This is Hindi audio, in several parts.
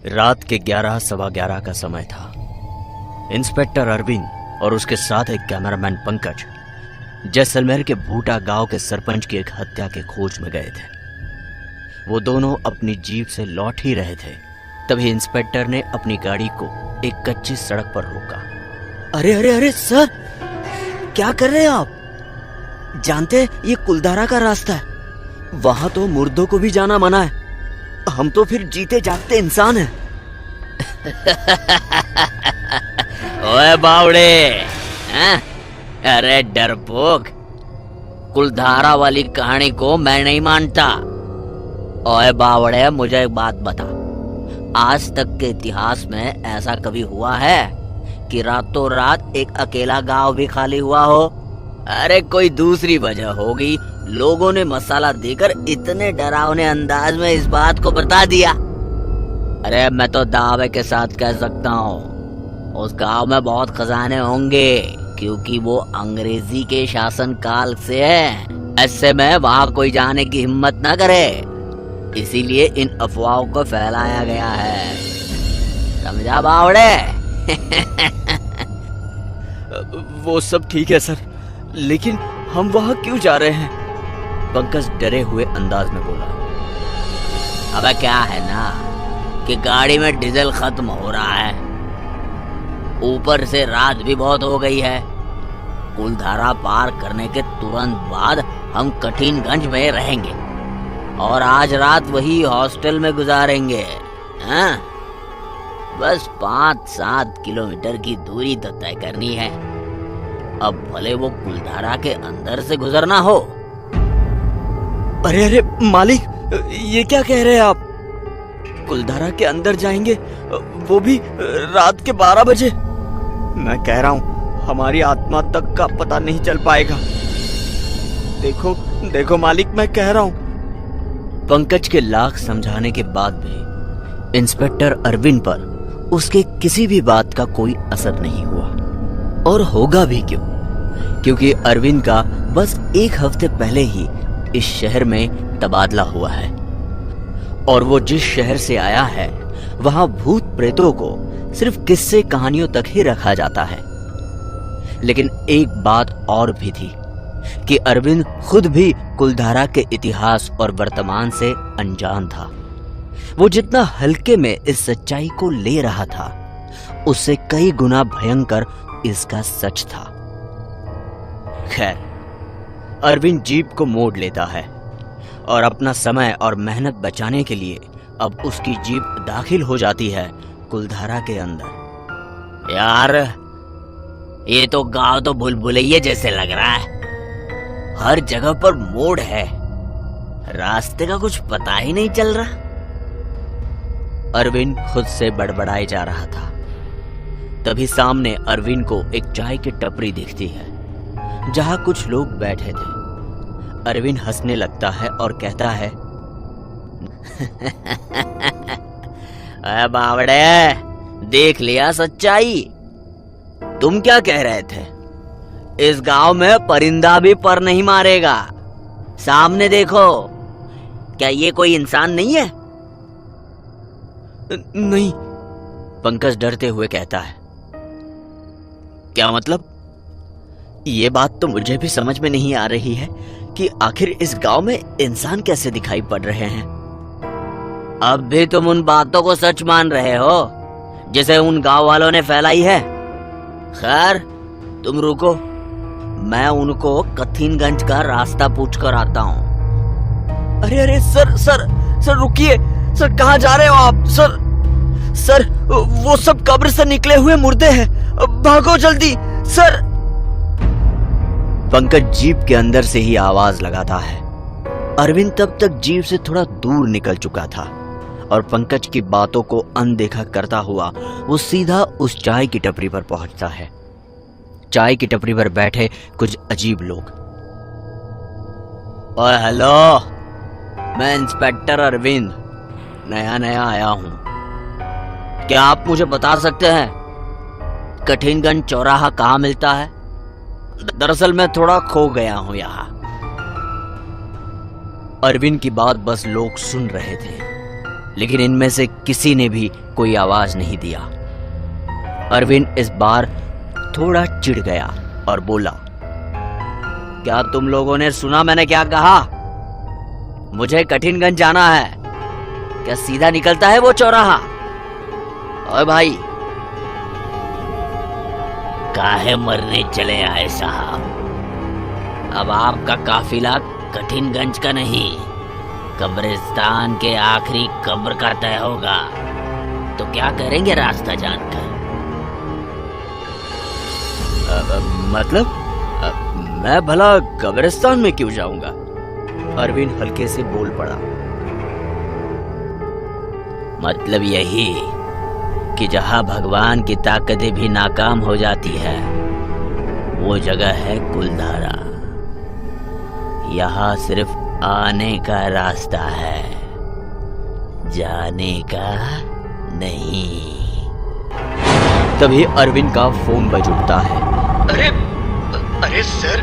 रात के 11 सवा 11 का समय था। इंस्पेक्टर अरविंद और उसके साथ एक कैमरामैन पंकज जैसलमेर के भूटा गांव के सरपंच की एक हत्या के खोज में गए थे। वो दोनों अपनी जीप से लौट ही रहे थे, तभी इंस्पेक्टर ने अपनी गाड़ी को एक कच्ची सड़क पर रोका। अरे अरे अरे सर, क्या कर रहे हैं आप? जानते हैं ये कुलधारा का रास्ता है, वहां तो मुर्दों को भी जाना मना है। हम तो फिर जीते जागते इंसान हैं। ओए बावड़े, हैं? अरे डरपोक, कुलधारा वाली कहानी को मैं नहीं मानता। ओए बावड़े, मुझे एक बात बता, आज तक के इतिहास में ऐसा कभी हुआ है कि रातों रात एक अकेला गांव भी खाली हुआ हो? अरे कोई दूसरी वजह होगी, लोगों ने मसाला देकर इतने डरावने अंदाज में इस बात को बता दिया। अरे मैं तो दावे के साथ कह सकता हूँ उस गांव में बहुत खजाने होंगे, क्योंकि वो अंग्रेजी के शासन काल से है। ऐसे में वहाँ कोई जाने की हिम्मत न करे, इसीलिए इन अफवाहों को फैलाया गया है। समझा बावड़े? वो सब ठीक है सर, लेकिन हम वहां क्यों जा रहे हैं? पंकज डरे हुए अंदाज में बोला। अबे क्या है ना कि गाड़ी में डीजल खत्म हो रहा है, ऊपर से रात भी बहुत हो गई है। कुलधारा पार करने के तुरंत बाद हम कठिनगंज में रहेंगे और आज रात वही हॉस्टल में गुजारेंगे। हाँ? बस 5-7 किलोमीटर की दूरी तो तय करनी है। अब भले वो कुलधारा के अंदर से गुजरना हो। अरे अरे मालिक, ये क्या कह रहे हैं आप? कुलधारा के अंदर जाएंगे, वो भी रात के 12 बजे? मैं कह रहा हूँ हमारी आत्मा तक का पता नहीं चल पाएगा। देखो देखो मालिक, मैं कह रहा हूँ। पंकज के लाख समझाने के बाद भी इंस्पेक्टर अरविंद पर उसके किसी भी बात का कोई असर नहीं हुआ, और होगा भी क्यों, क्योंकि अरविंद का बस 1 हफ्ते पहले ही इस शहर में तबादला हुआ है, और वो जिस शहर से आया है वहां भूत प्रेतों को सिर्फ किस्से कहानियों तक ही रखा जाता है। लेकिन एक बात और भी थी कि अरविंद खुद भी कुलधारा के इतिहास और वर्तमान से अनजान था। वो जितना हल्के में इस सच्चाई को ले रहा था, उससे कई गुना भयंकर इसका सच था। खैर, अरविंद जीप को मोड़ लेता है और अपना समय और मेहनत बचाने के लिए अब उसकी जीप दाखिल हो जाती है कुलधारा के अंदर। यार, ये तो गांव तो भूल-भुलैया जैसे लग रहा है। हर जगह पर मोड़ है, रास्ते का कुछ पता ही नहीं चल रहा। अरविंद खुद से बड़बड़ाए जा रहा था। तभी सामने अरविंद को एक चाय की टपरी दिखती है जहां कुछ लोग बैठे थे। अरविंद हंसने लगता है और कहता है, अरे बावड़े, देख लिया सच्चाई। तुम क्या कह रहे थे? इस गांव में परिंदा भी पर नहीं मारेगा। सामने देखो, क्या ये कोई इंसान नहीं है? नहीं, पंकज डरते हुए कहता है। क्या मतलब? ये बात तो मुझे भी समझ में नहीं आ रही है कि आखिर इस गांव में इंसान कैसे दिखाई पड़ रहे हैं। अब भी तुम उन बातों को सच मान रहे हो जिसे उन गांव वालों ने फैलाई है? खैर, तुम रुको, मैं उनको कठिनगंज का रास्ता पूछ कर आता हूँ। अरे अरे सर सर सर रुकिए सर, कहाँ जा रहे हो आप? सर सर, वो सब कब्र से निकले हुए मुर्दे हैं, भागो जल्दी सर। पंकज जीप के अंदर से ही आवाज लगाता है। अरविंद तब तक जीप से थोड़ा दूर निकल चुका था और पंकज की बातों को अनदेखा करता हुआ वो सीधा उस चाय की टपरी पर पहुंचता है। चाय की टपरी पर बैठे कुछ अजीब लोग। ओए हेलो, मैं इंस्पेक्टर अरविंद नया नया आया हूँ। क्या आप मुझे बता सकते हैं कठिनगंज चौराहा कहाँ मिलता है? दरअसल मैं थोड़ा खो गया हूँ यहाँ। अरविंद की बात बस लोग सुन रहे थे। लेकिन इनमें से किसी ने भी कोई आवाज नहीं दिया। अरविंद इस बार थोड़ा चिढ़ गया और बोला, क्या तुम लोगों ने सुना मैंने क्या कहा? मुझे कठिनगंज जाना है। क्या सीधा निकलता है वो चौराहा? ओए भाई, काहे मरने चले आए साहब? अब आपका काफिला कठिनगंज का नहीं, कब्रिस्तान के आखिरी कब्र का तय होगा। तो क्या करेंगे रास्ता जानकर? मतलब मैं भला कब्रिस्तान में क्यों जाऊंगा? अरविंद हल्के से बोल पड़ा। मतलब यही कि जहां भगवान की ताकतें भी नाकाम हो जाती है, वो जगह है कुलधारा। यहाँ सिर्फ आने का रास्ता है, जाने का नहीं। तभी अरविंद का फोन बज उठता है। अरे सर,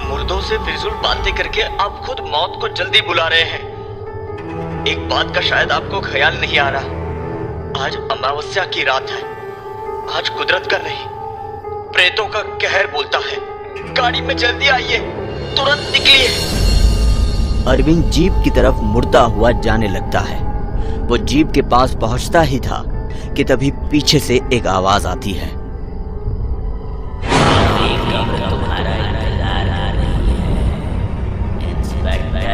मुर्दों से फिजूल बातें करके आप खुद मौत को जल्दी बुला रहे हैं। एक बात का शायद आपको ख्याल नहीं आ रहा, आज अमावस्या की रात है। आज कुदरत का नहीं, प्रेतों का कहर बोलता है। गाड़ी में जल्दी आइए, तुरंत निकलिए। अरविंद जीप की तरफ मुड़ता हुआ जाने लगता है। वो जीप के पास पहुंचता ही था कि तभी पीछे से एक आवाज आती है। तुम्हारा इंतजार आ रही है इंस्पेक्टर।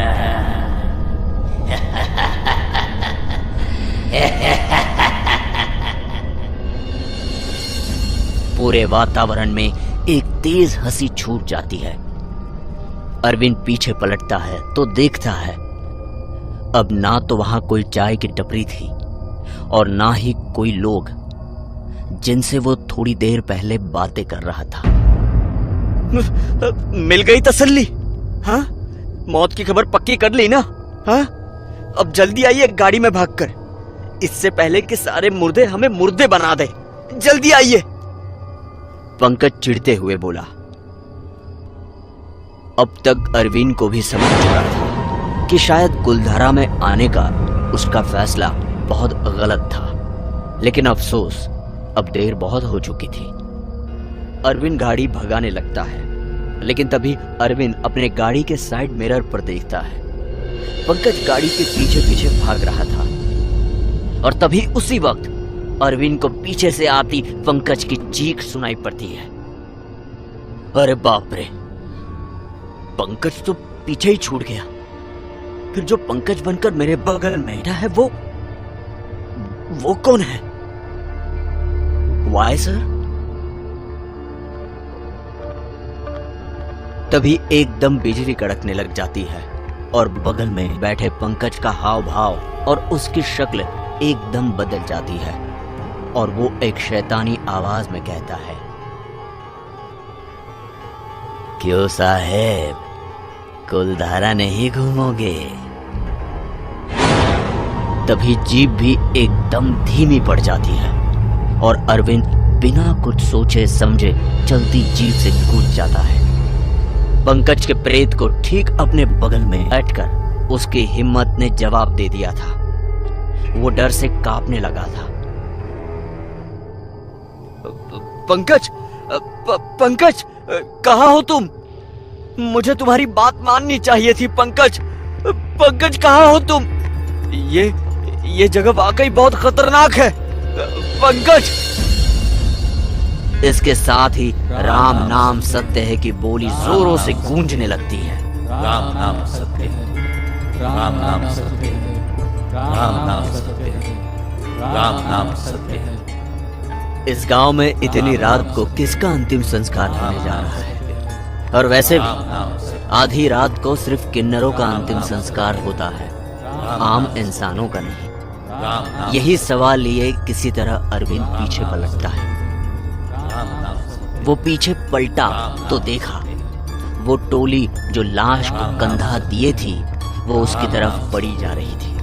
पूरे वातावरण में एक तेज हंसी छूट जाती है। अरविंद पीछे पलटता है तो देखता है अब ना तो वहां कोई चाय की टपरी थी और ना ही कोई लोग जिनसे वो थोड़ी देर पहले बातें कर रहा था। मिल गई तसल्ली? हाँ, मौत की खबर पक्की कर ली ना? हाँ, अब जल्दी आइए गाड़ी में भागकर, इससे पहले कि सारे मुर्दे हमें मुर्दे बना दे। जल्दी आइए। पंकज चिढ़ते हुए बोला। अब तक अरविंद को भी समझ चुका था कि शायद कुलधारा में आने का उसका फैसला बहुत गलत था, लेकिन अफसोस अब देर बहुत हो चुकी थी। अरविंद गाड़ी भगाने लगता है, लेकिन तभी अरविंद अपने गाड़ी के साइड मिरर पर देखता है पंकज गाड़ी के पीछे पीछे भाग रहा था। और तभी उसी वक्त अरविंद को पीछे से आती पंकज की चीख सुनाई पड़ती है। अरे बाप रे, पंकज तो पीछे ही छूट गया। फिर जो पंकज बनकर मेरे बगल में बैठा है वो कौन है? Why sir? तभी एकदम बिजली कड़कने लग जाती है और बगल में बैठे पंकज का हाव भाव और उसकी शक्ल एकदम बदल जाती है और वो एक शैतानी आवाज में कहता है, क्यों साहेब, कुलधारा नहीं घूमोगे? तभी जीप भी एकदम धीमी पड़ जाती है और अरविंद बिना कुछ सोचे समझे चलती जीप से कूद जाता है। पंकज के प्रेत को ठीक अपने बगल में बैठकर उसकी हिम्मत ने जवाब दे दिया था। वो डर से कांपने लगा था। पंकज, पंकज, कहाँ हो तुम? मुझे तुम्हारी बात माननी चाहिए थी। पंकज, पंकज, कहाँ हो तुम? ये जगह वाकई बहुत खतरनाक है। पंकज। इसके साथ ही राम नाम सत्य है की बोली जोरों से गूंजने लगती है। राम नाम सत्य है, राम नाम सत्य है, राम नाम सत्य है, राम नाम सत्य है। इस गांव में इतनी रात को किसका अंतिम संस्कार होने जा रहा है? और वैसे भी आधी रात को सिर्फ किन्नरों का अंतिम संस्कार होता है, आम इंसानों का नहीं। यही सवाल लिए किसी तरह अरविंद पीछे पलटता है। वो पीछे पलटा तो देखा वो टोली जो लाश को कंधा दिए थी वो उसकी तरफ बढ़ी जा रही थी।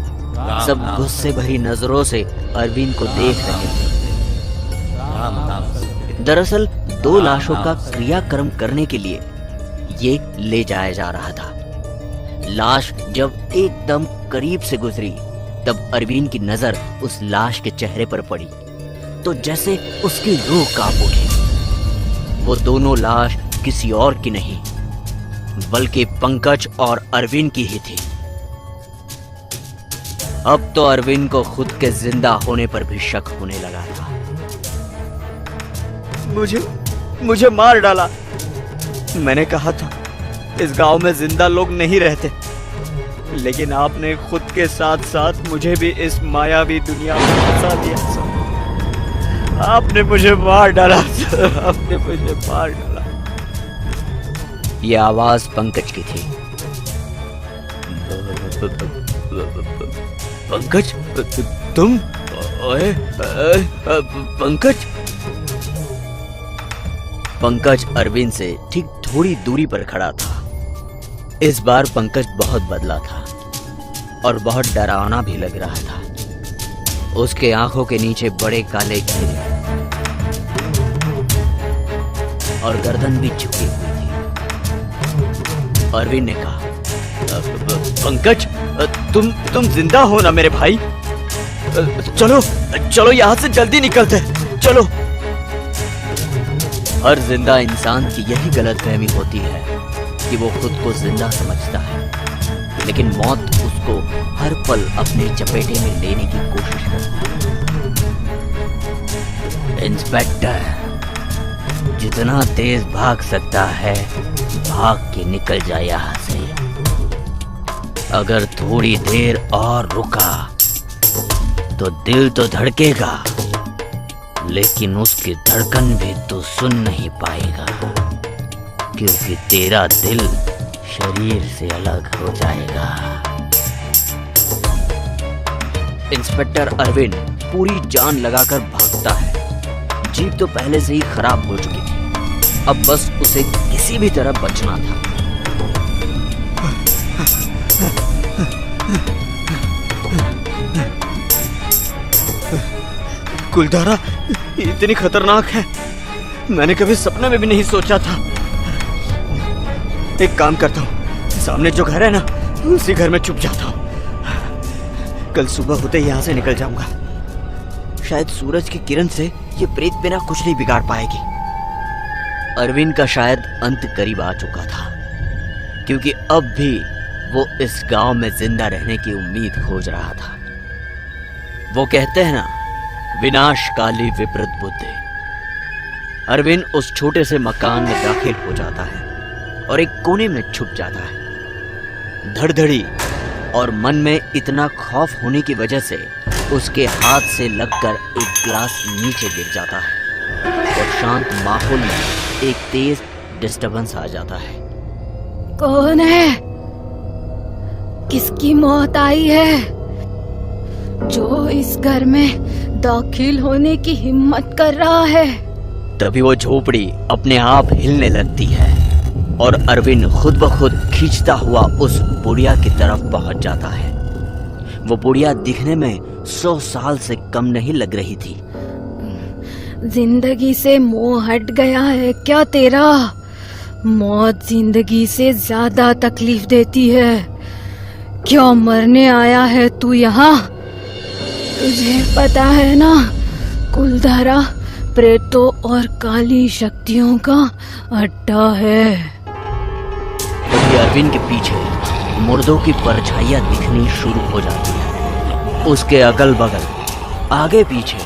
सब गुस्से भरी नजरों से अरविंद को देख रहे थे। दरअसल 2 लाशों का क्रियाक्रम करने के लिए ये ले जाया जा रहा था। लाश जब एकदम करीब से गुजरी तब अरविंद की नजर उस लाश के चेहरे पर पड़ी तो जैसे उसकी रूह कांप उठी। वो दोनों लाश किसी और की नहीं बल्कि पंकज और अरविंद की ही थी। अब तो अरविंद को खुद के जिंदा होने पर भी शक होने लगा था। मुझे मार डाला। मैंने कहा था इस गांव में जिंदा लोग नहीं रहते, लेकिन आपने खुद के साथ साथ मुझे भी इस मायावी दुनिया में फंसा दिया सर। आपने मुझे मार डाला सर, आपने मुझे मार डाला। ये आवाज पंकज की थी। पंकज, तुम? ओए, पंकज? पंकज अरविंद से ठीक थोड़ी दूरी पर खड़ा था। इस बार पंकज बहुत बदला था और बहुत डरावना भी लग रहा था। उसके आंखों के नीचे बड़े काले घेरे और गर्दन भी झुकी हुई थी। अरविंद ने कहा, पंकज, तुम जिंदा हो ना मेरे भाई? चलो चलो यहाँ से जल्दी निकलते हैं, चलो। हर जिंदा इंसान की यही गलतफहमी होती है कि वो खुद को जिंदा समझता है, लेकिन मौत उसको हर पल अपने चपेटे में लेने की कोशिश करती है। इंस्पेक्टर, जितना तेज भाग सकता है भाग के निकल जाए यहाँ से। अगर थोड़ी देर और रुका तो दिल तो धड़केगा, लेकिन उसकी धड़कन भी तो सुन नहीं पाएगा, क्योंकि तेरा दिल शरीर से अलग हो जाएगा। इंस्पेक्टर अरविंद पूरी जान लगाकर भागता है। जीप तो पहले से ही खराब हो चुकी थी, अब बस उसे किसी भी तरह बचना था। कुलधारा इतनी खतरनाक है, मैंने कभी सपने में भी नहीं सोचा था। एक काम करता हूँ, सामने जो घर है ना उसी घर में छुप जाता हूँ। कल सुबह होते ही यहाँ से निकल जाऊंगा। शायद सूरज की किरण से ये प्रेत बिना कुछ नहीं बिगाड़ पाएगी। अरविंद का शायद अंत करीब आ चुका था, क्योंकि अब भी वो इस गांव में जिंदा रहने की उम्मीद खोज रहा था। वो कहते हैं ना, विनाश काली विपरीत बुद्धि। अरविंद उस छोटे से मकान में दाखिल हो जाता है और एक कोने में छुप जाता है। धड़धड़ी और मन में इतना खौफ होने की वजह से उसके हाथ से लगकर एक गिलास नीचे गिर जाता है और शांत माहौल में एक तेज डिस्टरबेंस आ जाता है। कौन है? किसकी मौत आई है जो इस घर में दाखिल होने की हिम्मत कर रहा है? तभी वो झोपड़ी अपने आप हिलने लगती है और अरविंद खुद ब खुद खींचता हुआ उस बुढ़िया की तरफ पहुंच जाता है। वो बुढ़िया दिखने में 100 साल से कम नहीं लग रही थी। जिंदगी से मोह हट गया है क्या तेरा? मौत जिंदगी से ज्यादा तकलीफ देती है। क्यों मरने आया है तू यहाँ? तुझे पता है ना, कुलधारा प्रेतों और काली शक्तियों का अड्डा है। तभी अरविंद के पीछे मुर्दों की परछाइयां दिखनी शुरू हो जाती है। उसके अगल बगल, आगे पीछे,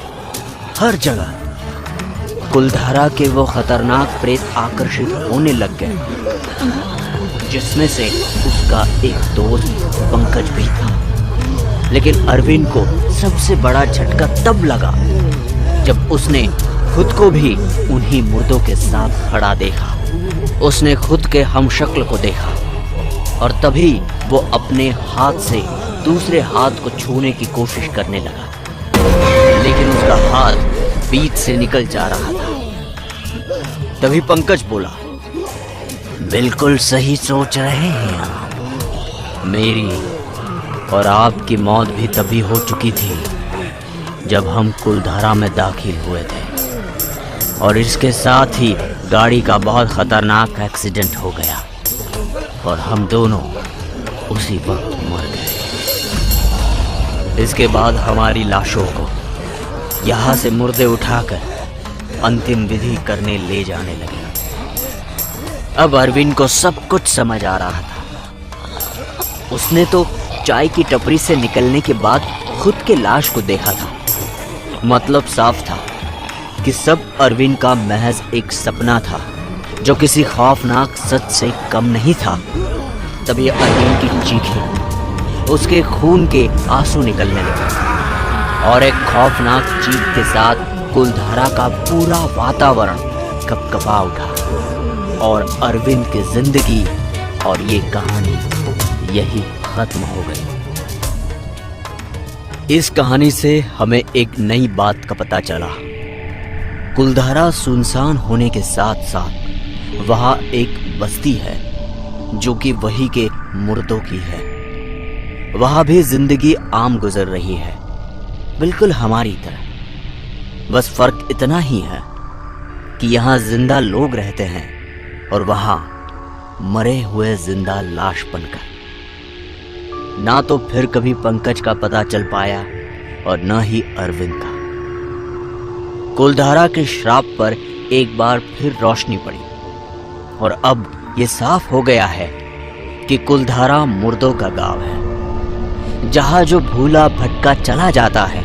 हर जगह कुलधारा के वो खतरनाक प्रेत आकर्षित होने लग गए, जिसमें से उसका एक दोस्त पंकज भी था। लेकिन अरविंद को सबसे बड़ा झटका तब लगा जब उसने खुद को भी उन्हीं मुर्दों के साथ खड़ा देखा। उसने खुद के हमशक्ल को देखा और तभी वो अपने हाथ से दूसरे हाथ को छूने की कोशिश करने लगा, लेकिन उसका हाथ बीच से निकल जा रहा था। तभी पंकज बोला, बिल्कुल सही सोच रहे हैं आप। मेरी और आपकी मौत भी तभी हो चुकी थी जब हम कुलधारा में दाखिल हुए थे, और इसके साथ ही गाड़ी का बहुत खतरनाक एक्सीडेंट हो गया और हम दोनों उसी वक्त मर गए। इसके बाद हमारी लाशों को यहाँ से मुर्दे उठाकर अंतिम विधि करने ले जाने लगे। अब अरविंद को सब कुछ समझ आ रहा था। उसने तो चाय की टपरी से निकलने के बाद खुद के लाश को देखा था। मतलब साफ था कि सब अरविंद का महज एक सपना था जो किसी खौफनाक सच से कम नहीं था। तभी अरविंद की चीखें, उसके खून के आंसू निकलने लगे और एक खौफनाक चीख के साथ कुलधारा का पूरा वातावरण कपकपा उठा और अरविंद की जिंदगी और ये कहानी यही खत्म हो गई। इस कहानी से हमें एक नई बात का पता चला। कुलधारा सुनसान होने के साथ साथ वहां एक बस्ती है जो कि वही के मुर्दों की है। वहां भी जिंदगी आम गुजर रही है, बिल्कुल हमारी तरह। बस फर्क इतना ही है कि यहाँ जिंदा लोग रहते हैं और वहां मरे हुए जिंदा लाश बनकर। ना तो फिर कभी पंकज का पता चल पाया और न ही अरविंद का। कुलधारा के श्राप पर एक बार फिर रोशनी पड़ी और अब ये साफ हो गया है कि कुलधारा मुर्दों का गांव है, जहां जो भूला भटका चला जाता है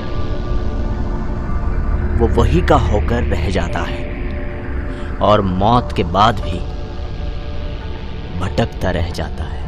वो वही का होकर रह जाता है और मौत के बाद भी भटकता रह जाता है।